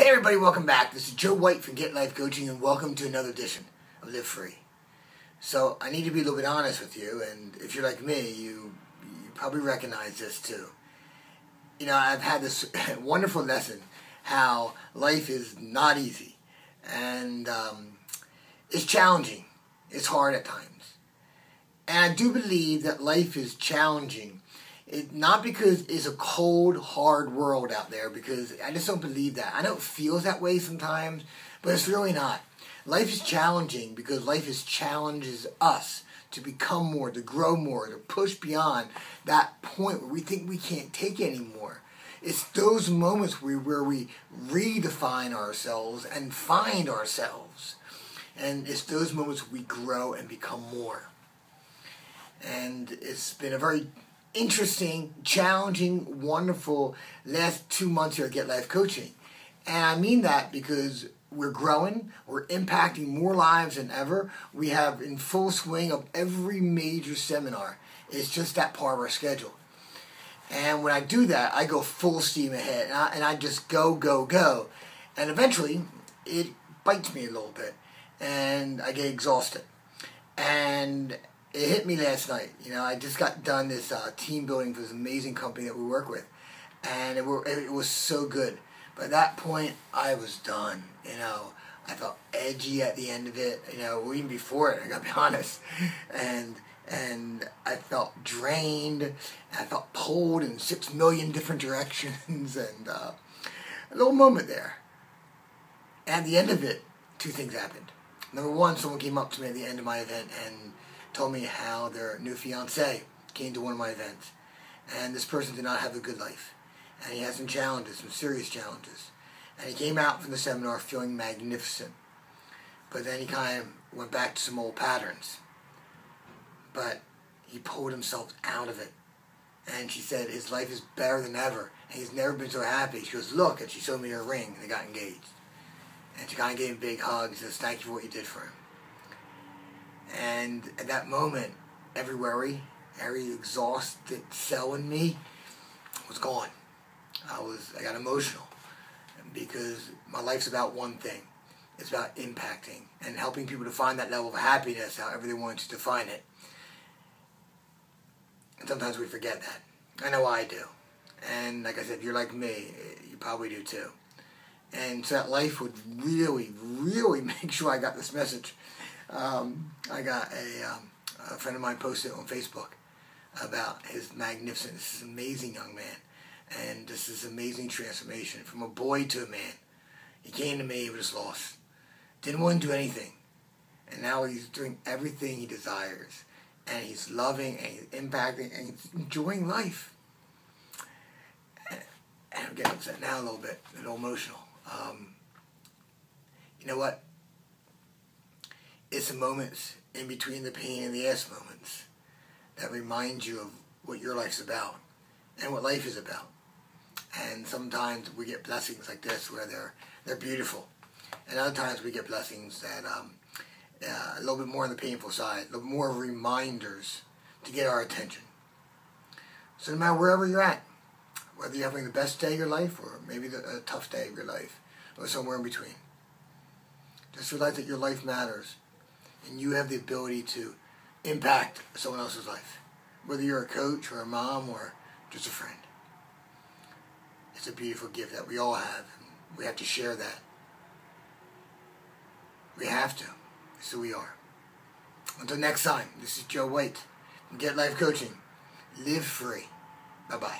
Hey everybody, welcome back. This is Joe White from Get Life Coaching, and welcome to another edition of Live Free. So I need to be a little bit honest with you, and if you're like me, you probably recognize this too. You know, I've had this wonderful lesson how life is not easy, and it's challenging. It's hard at times. And I do believe that life is challenging. Not because it's a cold, hard world out there, because I just don't believe that. I know it feels that way sometimes, but it's really not. Life is challenging because life challenges us to become more, to grow more, to push beyond that point where we think we can't take anymore. It's those moments where we redefine ourselves and find ourselves. And it's those moments we grow and become more. And it's been a very interesting, challenging, wonderful last 2 months here at Get Life Coaching. And I mean that because we're growing, we're impacting more lives than ever. We have in full swing of every major seminar. It's just that part of our schedule. And when I do that, I go full steam ahead. And I just go, go, go. And eventually, it bites me a little bit. And I get exhausted. And it hit me last night. You know, I just got done this team building for this amazing company that we work with. And it was so good. But at that point, I was done. You know, I felt edgy at the end of it. You know, even before it, I gotta be honest. And I felt drained. I felt pulled in 6 million different directions. And a little moment there. And at the end of it, 2 things happened. Number one, someone came up to me at the end of my event and told me how their new fiance came to one of my events. And this person did not have a good life. And he had some challenges, some serious challenges. And he came out from the seminar feeling magnificent. But then he kind of went back to some old patterns. But he pulled himself out of it. And she said his life is better than ever. And he's never been so happy. She goes, look, and she showed me her ring, and they got engaged. And she kind of gave him a big hug and says, thank you for what you did for him. And at that moment, every worry, every exhausted cell in me was gone. I got emotional because my life's about one thing. It's about impacting and helping people to find that level of happiness however they want to define it. And sometimes we forget that. I know I do. And like I said, if you're like me, you probably do too. And so that life would really, really make sure I got this message. I got a friend of mine posted on Facebook about his magnificent, this amazing young man, and this is amazing transformation from a boy to a man. He came to me, he was lost, didn't want to do anything, and now he's doing everything he desires, and he's loving, and he's impacting, and he's enjoying life. And I'm getting upset now a little bit, a little emotional. You know what? It's the moments in between the pain and the yes moments that remind you of what your life's about and what life is about. And sometimes we get blessings like this where they're beautiful. And other times we get blessings that a little bit more on the painful side, a little more reminders to get our attention. So no matter wherever you're at, whether you're having the best day of your life or maybe a tough day of your life or somewhere in between, just realize that your life matters. And you have the ability to impact someone else's life. Whether you're a coach or a mom or just a friend. It's a beautiful gift that we all have. We have to share that. We have to. It's who we are. Until next time, this is Joe White from Get Life Coaching. Live free. Bye-bye.